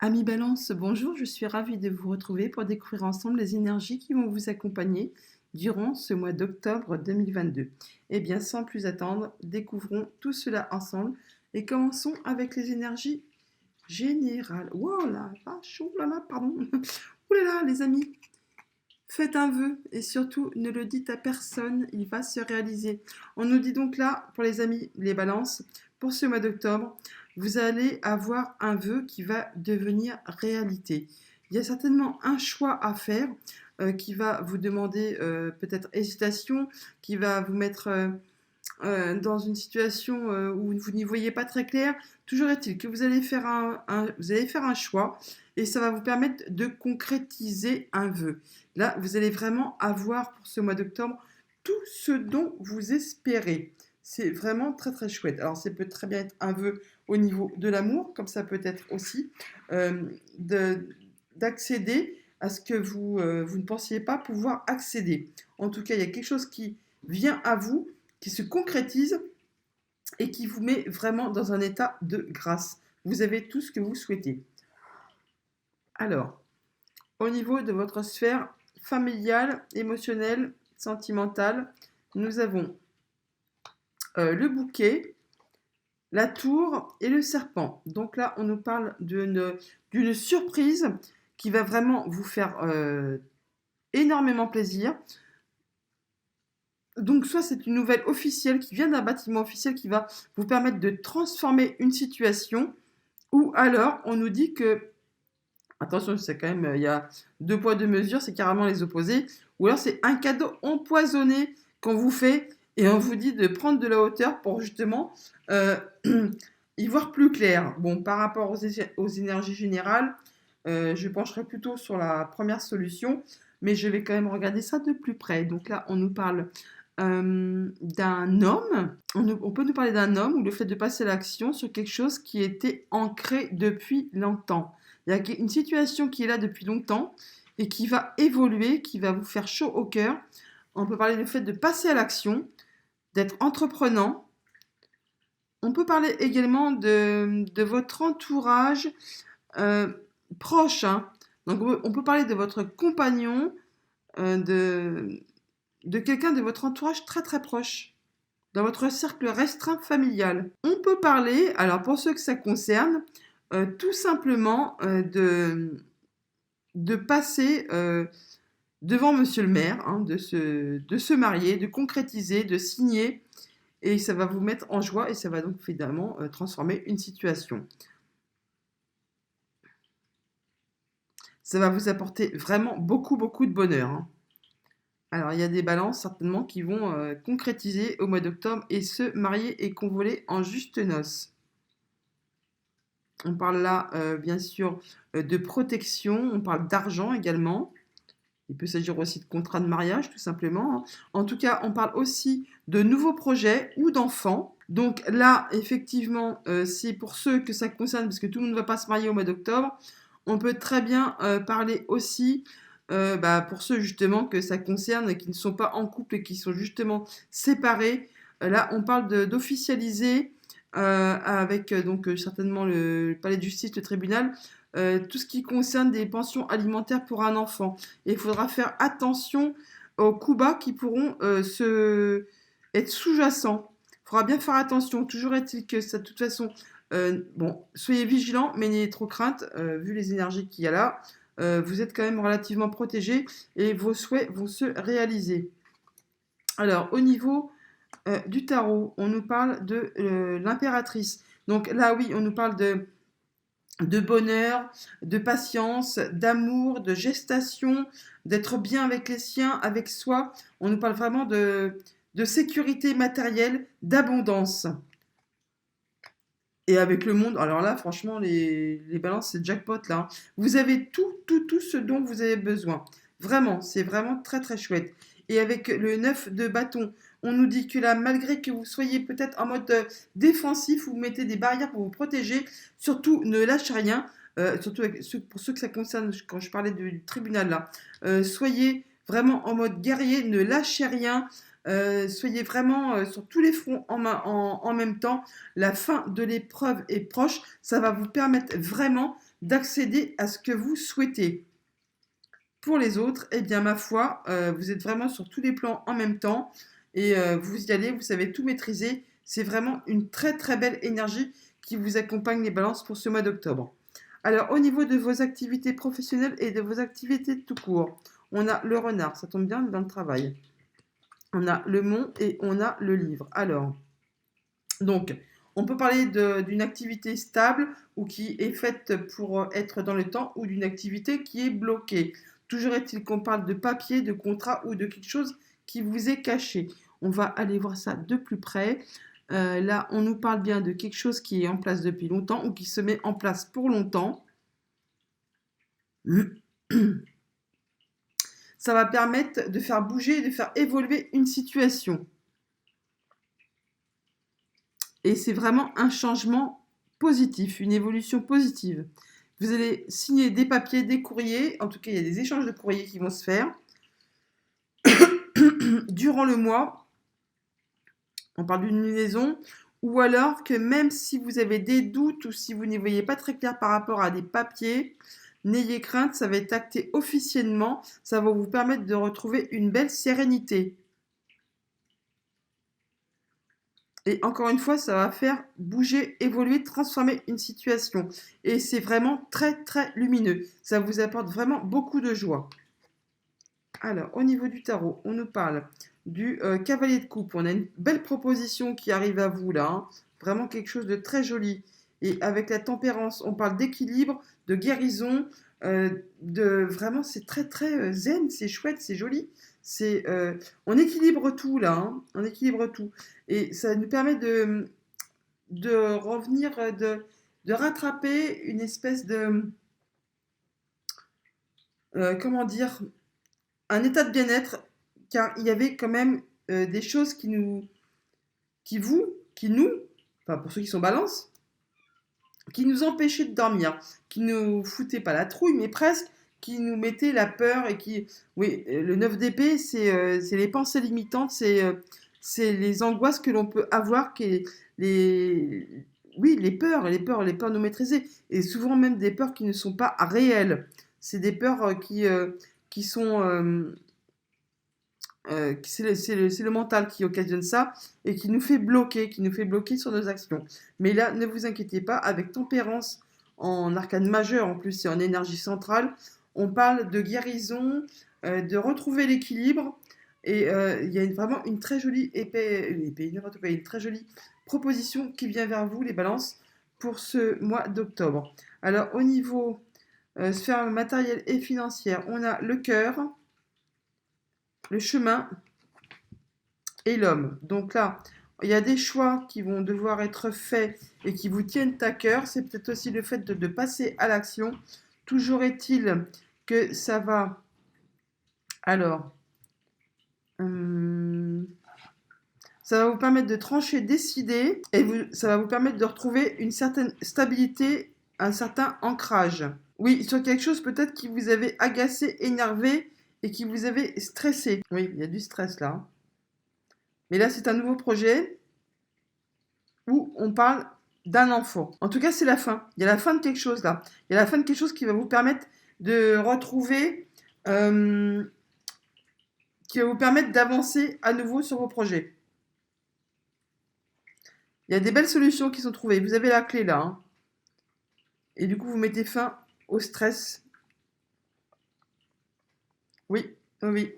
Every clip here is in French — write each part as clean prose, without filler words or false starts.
Amis Balance, bonjour, je suis ravie de vous retrouver pour découvrir ensemble les énergies qui vont vous accompagner durant ce mois d'octobre 2022. Eh bien, sans plus attendre, découvrons tout cela ensemble et commençons avec les énergies générales. Wow la vache, oh là là, pardon. Oh là là, les amis, faites un vœu et surtout ne le dites à personne, il va se réaliser. On nous dit donc là, pour les amis, les balances, pour ce mois d'octobre, vous allez avoir un vœu qui va devenir réalité. Il y a certainement un choix à faire qui va vous demander peut-être hésitation, qui va vous mettre dans une situation où vous n'y voyez pas très clair. Toujours est-il que vous allez faire vous allez faire un choix et ça va vous permettre de concrétiser un vœu. Là, vous allez vraiment avoir pour ce mois d'octobre tout ce dont vous espérez. C'est vraiment très très chouette. Alors, ça peut très bien être un vœu au niveau de l'amour, comme ça peut être aussi euh, de- d'accéder à ce que vous ne pensiez pas pouvoir accéder. En tout cas, il y a quelque chose qui vient à vous, qui se concrétise et qui vous met vraiment dans un état de grâce. Vous avez tout ce que vous souhaitez. Alors, au niveau de votre sphère familiale, émotionnelle, sentimentale, nous avons le bouquet, la tour et le serpent. Donc là, on nous parle d'une surprise qui va vraiment vous faire énormément plaisir. Donc soit c'est une nouvelle officielle qui vient d'un bâtiment officiel qui va vous permettre de transformer une situation, ou alors on nous dit que, attention, c'est quand même, il y a deux poids deux mesures, c'est carrément les opposés, ou alors c'est un cadeau empoisonné qu'on vous fait et on vous dit de prendre de la hauteur pour justement euh, y voir plus clair. Bon, par rapport aux énergies générales, je pencherai plutôt sur la première solution, mais je vais quand même regarder ça de plus près. Donc là, on nous parle d'un homme. On peut nous parler d'un homme ou le fait de passer à l'action sur quelque chose qui était ancré depuis longtemps. Il y a une situation qui est là depuis longtemps et qui va évoluer, qui va vous faire chaud au cœur. On peut parler du fait de passer à l'action, d'être entreprenant. On peut parler également de votre entourage euh, proche, hein. Donc on peut parler de votre compagnon, euh, de, de quelqu'un de votre entourage très très proche, dans votre cercle restreint familial. On peut parler, alors pour ceux que ça concerne, tout simplement de passer devant monsieur le maire, hein, de se marier, de concrétiser, de signer, et ça va vous mettre en joie et ça va donc évidemment transformer une situation. Ça va vous apporter vraiment beaucoup, beaucoup de bonheur, hein. Alors, il y a des balances certainement qui vont concrétiser au mois d'octobre et se marier et convoler en juste noces. On parle là, bien sûr, de protection, on parle d'argent également. Il peut s'agir aussi de contrat de mariage, tout simplement, hein. En tout cas, on parle aussi de nouveaux projets ou d'enfants. Donc là, effectivement, c'est pour ceux que ça concerne, parce que tout le monde ne va pas se marier au mois d'octobre. On peut très bien parler aussi, pour ceux justement que ça concerne, qui ne sont pas en couple et qui sont justement séparés. Là, on parle d'officialiser avec donc certainement le palais de justice, le tribunal, tout ce qui concerne des pensions alimentaires pour un enfant. Et il faudra faire attention aux coups bas qui pourront être sous-jacents. Il faudra bien faire attention. Toujours est-il que ça, de toute façon, bon, soyez vigilants, mais n'ayez trop crainte, vu les énergies qu'il y a là. Vous êtes quand même relativement protégés et vos souhaits vont se réaliser. Alors, au niveau du tarot, on nous parle de l'impératrice. Donc là, oui, on nous parle de bonheur, de patience, d'amour, de gestation, d'être bien avec les siens, avec soi. On nous parle vraiment de sécurité matérielle, d'abondance. Et avec le monde, alors là, franchement, les balances, c'est jackpot là, hein. Vous avez tout ce dont vous avez besoin. Vraiment, c'est vraiment très très chouette. Et avec le 9 de bâton, on nous dit que là, malgré que vous soyez peut-être en mode défensif, vous mettez des barrières pour vous protéger, surtout ne lâchez rien, surtout pour ceux que ça concerne, quand je parlais du tribunal là. Soyez vraiment en mode guerrier, ne lâchez rien, soyez vraiment sur tous les fronts en même temps. La fin de l'épreuve est proche. Ça va vous permettre vraiment d'accéder à ce que vous souhaitez. Pour les autres, eh bien, ma foi, vous êtes vraiment sur tous les plans en même temps et vous y allez, vous savez tout maîtriser. C'est vraiment une très très belle énergie qui vous accompagne les balances pour ce mois d'octobre. Alors, au niveau de vos activités professionnelles et de vos activités tout court, on a le renard, ça tombe bien dans le travail. On a le mont et on a le livre. Alors, donc, on peut parler d'une activité stable ou qui est faite pour être dans le temps ou d'une activité qui est bloquée. Toujours est-il qu'on parle de papier, de contrat ou de quelque chose qui vous est caché. On va aller voir ça de plus près. Là, on nous parle bien de quelque chose qui est en place depuis longtemps ou qui se met en place pour longtemps. Ça va permettre de faire bouger, de faire évoluer une situation. Et c'est vraiment un changement positif, une évolution positive. Vous allez signer des papiers, des courriers. En tout cas, il y a des échanges de courriers qui vont se faire. Durant le mois, on parle d'une liaison. Ou alors que même si vous avez des doutes ou si vous n'y voyez pas très clair par rapport à des papiers, n'ayez crainte, ça va être acté officiellement. Ça va vous permettre de retrouver une belle sérénité. Et encore une fois, ça va faire bouger, évoluer, transformer une situation. Et c'est vraiment très, très lumineux. Ça vous apporte vraiment beaucoup de joie. Alors, au niveau du tarot, on nous parle du cavalier de coupe. On a une belle proposition qui arrive à vous là. Vraiment quelque chose de très joli. Et avec la tempérance, on parle d'équilibre, de guérison, vraiment, c'est très, très zen, c'est chouette, c'est joli. On équilibre tout là, hein, on équilibre tout. Et ça nous permet de revenir, de rattraper une espèce de, comment dire, un état de bien-être, car il y avait quand même des choses qui nous, enfin pour ceux qui sont balance, qui nous empêchaient de dormir, qui nous foutaient pas la trouille, mais presque, qui nous mettaient la peur et qui, oui, le 9 d'épée, c'est les pensées limitantes, c'est les angoisses que l'on peut avoir, les, oui, les peurs nous maîtriser, et souvent même des peurs qui ne sont pas réelles. C'est des peurs qui sont c'est le mental qui occasionne ça et qui nous fait bloquer sur nos actions. Mais là, ne vous inquiétez pas, avec tempérance en arcane majeur en plus et en énergie centrale, on parle de guérison, de retrouver l'équilibre et il y a vraiment une très jolie une très jolie proposition qui vient vers vous, les balances, pour ce mois d'octobre. Alors, au niveau sphère matérielle et financière, on a le cœur, le chemin et l'homme. Donc là, il y a des choix qui vont devoir être faits et qui vous tiennent à cœur. C'est peut-être aussi le fait de passer à l'action. Toujours est-il que ça va... Alors, ça va vous permettre de trancher, décider, et ça va vous permettre de retrouver une certaine stabilité, un certain ancrage. Oui, sur quelque chose peut-être qui vous avait agacé, énervé, et qui vous avait stressé. Oui, il y a du stress là. Mais là, c'est un nouveau projet où on parle d'un enfant. En tout cas, c'est la fin. Il y a la fin de quelque chose là. Il y a la fin de quelque chose qui va vous permettre de retrouver, qui va vous permettre d'avancer à nouveau sur vos projets. Il y a des belles solutions qui sont trouvées. Vous avez la clé là. Hein. Et du coup, vous mettez fin au stress. Oui, oui.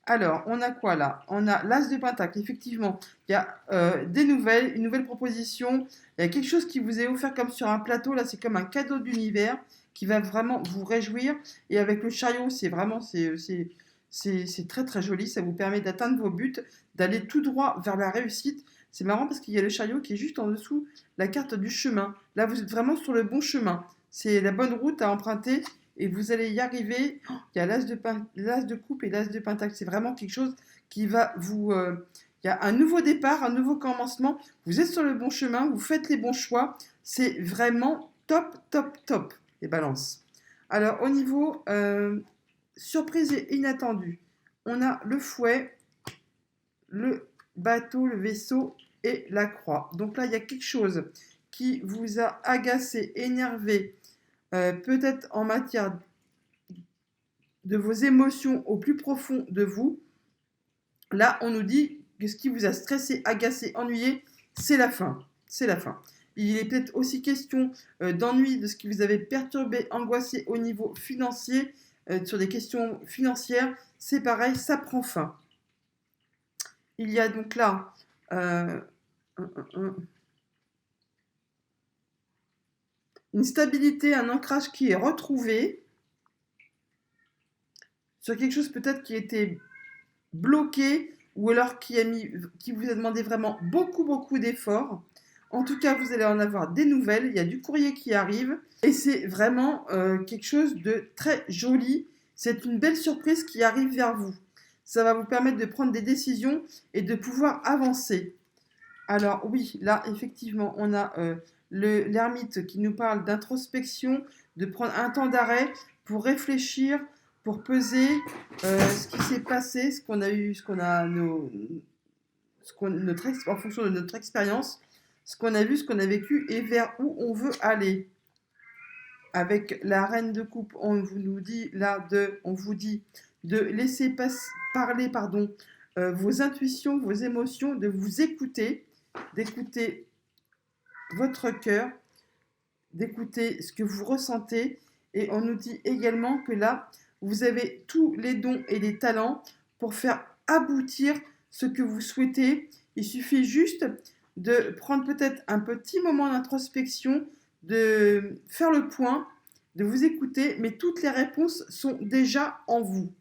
Alors, on a quoi là? On a l'As de Pentacle, effectivement. Il y a une nouvelle proposition. Il y a quelque chose qui vous est offert comme sur un plateau. Là, c'est comme un cadeau d'univers qui va vraiment vous réjouir. Et avec le chariot, c'est très très joli. Ça vous permet d'atteindre vos buts, d'aller tout droit vers la réussite. C'est marrant parce qu'il y a le chariot qui est juste en dessous la carte du chemin. Là, vous êtes vraiment sur le bon chemin. C'est la bonne route à emprunter et vous allez y arriver. Oh, il y a l'as de coupe et l'as de pentacle. C'est vraiment quelque chose qui va vous... il y a un nouveau départ, un nouveau commencement. Vous êtes sur le bon chemin, vous faites les bons choix. C'est vraiment top, top, top, les balances. Alors, au niveau surprise et inattendu, on a le fouet, le bateau, le vaisseau et la croix. Donc là, il y a quelque chose qui vous a agacé, énervé, peut-être en matière de vos émotions au plus profond de vous. Là, on nous dit que ce qui vous a stressé, agacé, ennuyé, c'est la fin. C'est la fin. Il est peut-être aussi question d'ennui, de ce qui vous avait perturbé, angoissé au niveau financier, sur des questions financières. C'est pareil, ça prend fin. Il y a donc là une stabilité, un ancrage qui est retrouvé sur quelque chose peut-être qui était bloqué ou alors qui vous a demandé vraiment beaucoup d'efforts. En tout cas, vous allez en avoir des nouvelles. Il y a du courrier qui arrive et c'est vraiment quelque chose de très joli. C'est une belle surprise qui arrive vers vous. Ça va vous permettre de prendre des décisions et de pouvoir avancer. Alors oui, là, effectivement, on a l'ermite qui nous parle d'introspection, de prendre un temps d'arrêt pour réfléchir, pour peser ce qui s'est passé, ce qu'on a eu, en fonction de notre expérience, ce qu'on a vu, ce qu'on a vécu et vers où on veut aller. Avec la reine de coupe, on vous dit de laisser parler vos intuitions, vos émotions, de vous écouter, d'écouter votre cœur, d'écouter ce que vous ressentez. Et on nous dit également que là, vous avez tous les dons et les talents pour faire aboutir ce que vous souhaitez. Il suffit juste de prendre peut-être un petit moment d'introspection, de faire le point, de vous écouter, mais toutes les réponses sont déjà en vous.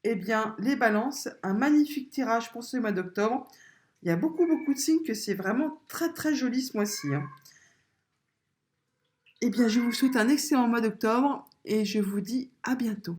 Eh bien, les balances, un magnifique tirage pour ce mois d'octobre. Il y a beaucoup de signes que c'est vraiment très joli ce mois-ci. Eh bien, je vous souhaite un excellent mois d'octobre et je vous dis à bientôt.